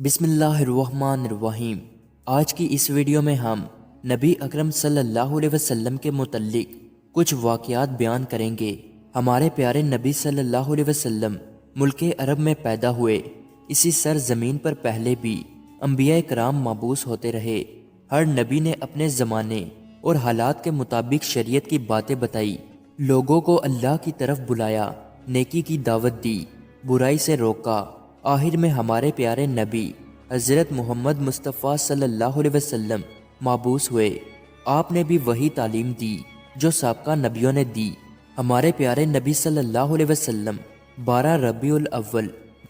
بسم اللہ الرحمن الرحیم۔ آج کی اس ویڈیو میں ہم نبی اکرم صلی اللہ علیہ وسلم کے متعلق کچھ واقعات بیان کریں گے۔ ہمارے پیارے نبی صلی اللہ علیہ وسلم ملک عرب میں پیدا ہوئے۔ اسی سرزمین پر پہلے بھی انبیاء کرام مبعوث ہوتے رہے۔ ہر نبی نے اپنے زمانے اور حالات کے مطابق شریعت کی باتیں بتائی، لوگوں کو اللہ کی طرف بلایا، نیکی کی دعوت دی، برائی سے روکا۔ آخر میں ہمارے پیارے نبی حضرت محمد مصطفیٰ صلی اللہ علیہ وسلم مبعوث ہوئے۔ آپ نے بھی وہی تعلیم دی جو سابقہ نبیوں نے دی۔ ہمارے پیارے نبی صلی اللہ علیہ وسلم 12 ربیع الاول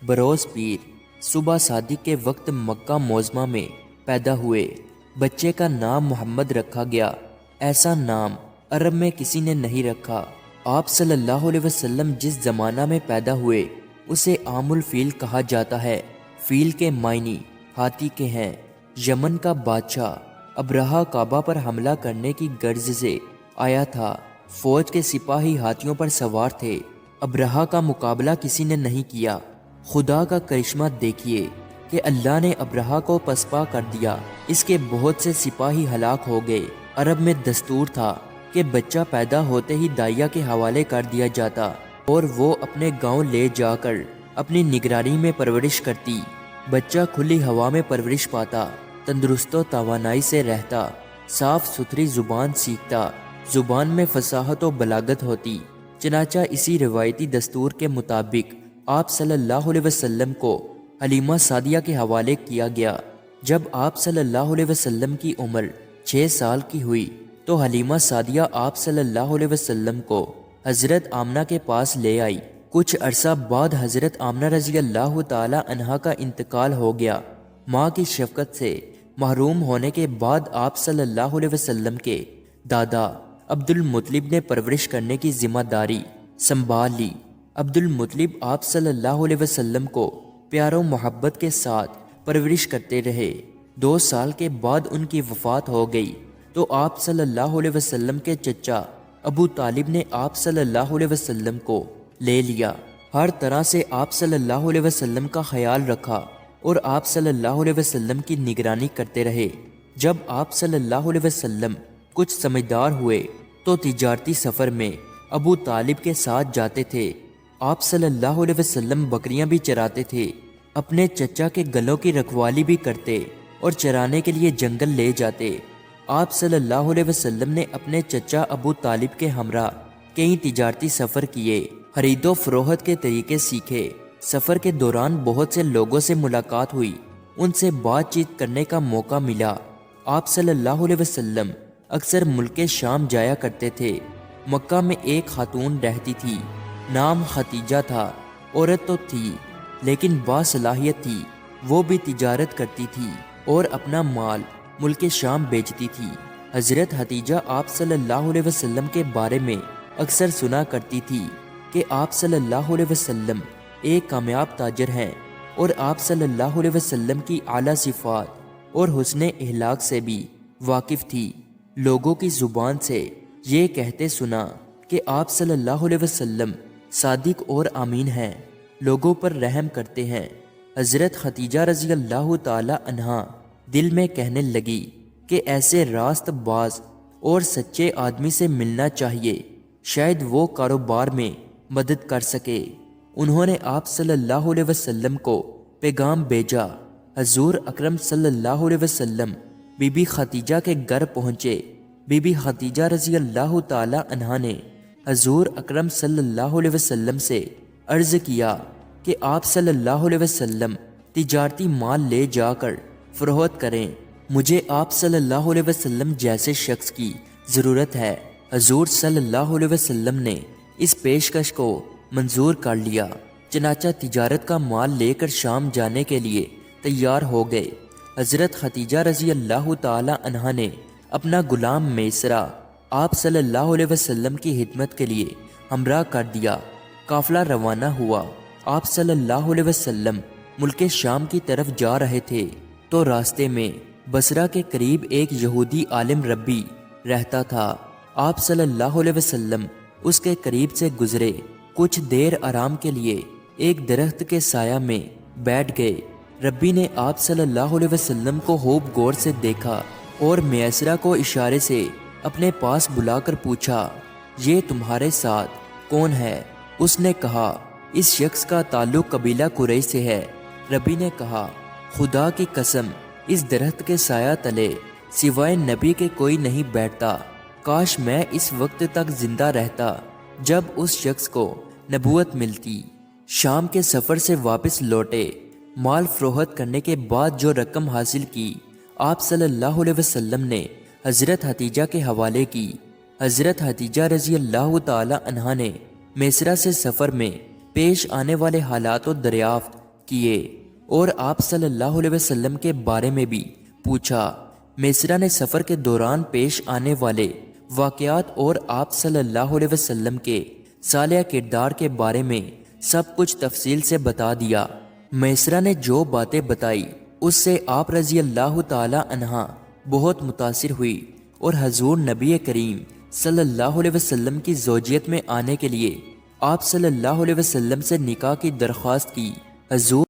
بروز پیر صبح صادق کے وقت مکہ معظمہ میں پیدا ہوئے۔ بچے کا نام محمد رکھا گیا۔ ایسا نام عرب میں کسی نے نہیں رکھا۔ آپ صلی اللہ علیہ وسلم جس زمانہ میں پیدا ہوئے اسے عام الفیل کہا جاتا ہے۔ فیل کے معنی ہاتھی کے ہیں۔ یمن کا بادشاہ ابرہہ کعبہ پر حملہ کرنے کی غرض سے آیا تھا۔ فوج کے سپاہی ہاتھیوں پر سوار تھے۔ ابرہہ کا مقابلہ کسی نے نہیں کیا۔ خدا کا کرشمہ دیکھیے کہ اللہ نے ابرہہ کو پسپا کر دیا۔ اس کے بہت سے سپاہی ہلاک ہو گئے۔ عرب میں دستور تھا کہ بچہ پیدا ہوتے ہی دائیا کے حوالے کر دیا جاتا اور وہ اپنے گاؤں لے جا کر اپنی نگرانی میں پرورش کرتی۔ بچہ کھلی ہوا میں پرورش پاتا، تندرست و توانائی سے رہتا، صاف ستھری زبان سیکھتا، زبان میں فصاحت و بلاغت ہوتی۔ چنانچہ اسی روایتی دستور کے مطابق آپ صلی اللہ علیہ وسلم کو حلیمہ سعدیہ کے حوالے کیا گیا۔ جب آپ صلی اللہ علیہ وسلم کی عمر 6 سال کی ہوئی تو حلیمہ سعدیہ آپ صلی اللہ علیہ وسلم کو حضرت آمنہ کے پاس لے آئی۔ کچھ عرصہ بعد حضرت آمنہ رضی اللہ تعالی عنہا کا انتقال ہو گیا۔ ماں کی شفقت سے محروم ہونے کے بعد آپ صلی اللہ علیہ وسلم کے دادا عبد المطلب نے پرورش کرنے کی ذمہ داری سنبھال لی۔ عبد المطلب آپ صلی اللہ علیہ وسلم کو پیار و محبت کے ساتھ پرورش کرتے رہے۔ 2 سال کے بعد ان کی وفات ہو گئی تو آپ صلی اللہ علیہ وسلم کے چچا ابو طالب نے آپ صلی اللہ علیہ وسلم کو لے لیا۔ ہر طرح سے آپ صلی اللہ علیہ وسلم کا خیال رکھا اور آپ صلی اللہ علیہ وسلم کی نگرانی کرتے رہے۔ جب آپ صلی اللہ علیہ وسلم کچھ سمجھدار ہوئے تو تجارتی سفر میں ابو طالب کے ساتھ جاتے تھے۔ آپ صلی اللہ علیہ وسلم بکریاں بھی چراتے تھے، اپنے چچا کے گلوں کی رکھوالی بھی کرتے اور چرانے کے لیے جنگل لے جاتے۔ آپ صلی اللہ علیہ وسلم نے اپنے چچا ابو طالب کے ہمراہ کئی تجارتی سفر کیے، خرید و فروخت کے طریقے سیکھے۔ سفر کے دوران بہت سے لوگوں سے ملاقات ہوئی، ان سے بات چیت کرنے کا موقع ملا۔ آپ صلی اللہ علیہ وسلم اکثر ملک شام جایا کرتے تھے۔ مکہ میں ایک خاتون رہتی تھی، نام ختیجہ تھا۔ عورت تو تھی لیکن باصلاحیت تھی۔ وہ بھی تجارت کرتی تھی اور اپنا مال ملک شام بیچتی تھی۔ حضرت ختیجہ آپ صلی اللہ علیہ وسلم کے بارے میں اکثر سنا کرتی تھی کہ آپ صلی اللہ علیہ وسلم ایک کامیاب تاجر ہیں اور آپ صلی اللہ علیہ وسلم کی اعلیٰ صفات اور حسن اخلاق سے بھی واقف تھی۔ لوگوں کی زبان سے یہ کہتے سنا کہ آپ صلی اللہ علیہ وسلم صادق اور امین ہیں، لوگوں پر رحم کرتے ہیں۔ حضرت ختیجہ رضی اللہ تعالی عنہا دل میں کہنے لگی کہ ایسے راست باز اور سچے آدمی سے ملنا چاہیے، شاید وہ کاروبار میں مدد کر سکے۔ انہوں نے آپ صلی اللہ علیہ وسلم کو پیغام بھیجا۔ حضور اکرم صلی اللہ علیہ وسلم بی بی ختیجہ کے گھر پہنچے۔ بی بی ختیجہ رضی اللہ تعالی عنہا نے حضور اکرم صلی اللہ علیہ وسلم سے عرض کیا کہ آپ صلی اللہ علیہ وسلم تجارتی مال لے جا کر فروخت کریں، مجھے آپ صلی اللہ علیہ وسلم جیسے شخص کی ضرورت ہے۔ حضور صلی اللہ علیہ وسلم نے اس پیشکش کو منظور کر لیا، چنانچہ تجارت کا مال لے کر شام جانے کے لیے تیار ہو گئے۔ حضرت ختیجہ رضی اللہ تعالی عنہا نے اپنا غلام میسرہ آپ صلی اللہ علیہ وسلم کی خدمت کے لیے ہمراہ کر دیا۔ قافلہ روانہ ہوا۔ آپ صلی اللہ علیہ وسلم ملک شام کی طرف جا رہے تھے تو راستے میں بصرہ کے قریب ایک یہودی عالم ربی رہتا تھا۔ آپ صلی اللہ علیہ وسلم اس کے قریب سے گزرے۔ کچھ دیر آرام کے لیے ایک درخت کے سایہ میں بیٹھ گئے۔ ربی نے آپ صلی اللہ علیہ وسلم کو خوب غور سے دیکھا اور میسرہ کو اشارے سے اپنے پاس بلا کر پوچھا، یہ تمہارے ساتھ کون ہے؟ اس نے کہا، اس شخص کا تعلق قبیلہ قریش سے ہے۔ ربی نے کہا، خدا کی قسم، اس درخت کے سایہ تلے سوائے نبی کے کوئی نہیں بیٹھتا، کاش میں اس وقت تک زندہ رہتا جب اس شخص کو نبوت ملتی۔ شام کے سفر سے واپس لوٹے، مال فروخت کرنے کے بعد جو رقم حاصل کی، آپ صلی اللہ علیہ وسلم نے حضرت حتیجہ کے حوالے کی۔ حضرت حتیجہ رضی اللہ تعالی عنہا نے میسرہ سے سفر میں پیش آنے والے حالات و دریافت کیے اور آپ صلی اللہ علیہ وسلم کے بارے میں بھی پوچھا۔ میسرہ نے سفر کے دوران پیش آنے والے واقعات اور آپ صلی اللہ علیہ وسلم کے صالح کردار کے بارے میں سب کچھ تفصیل سے بتا دیا۔ میسرہ نے جو باتیں بتائی اس سے آپ رضی اللہ تعالی عنہا بہت متاثر ہوئی اور حضور نبی کریم صلی اللہ علیہ وسلم کی زوجیت میں آنے کے لیے آپ صلی اللہ علیہ وسلم سے نکاح کی درخواست کی۔ حضور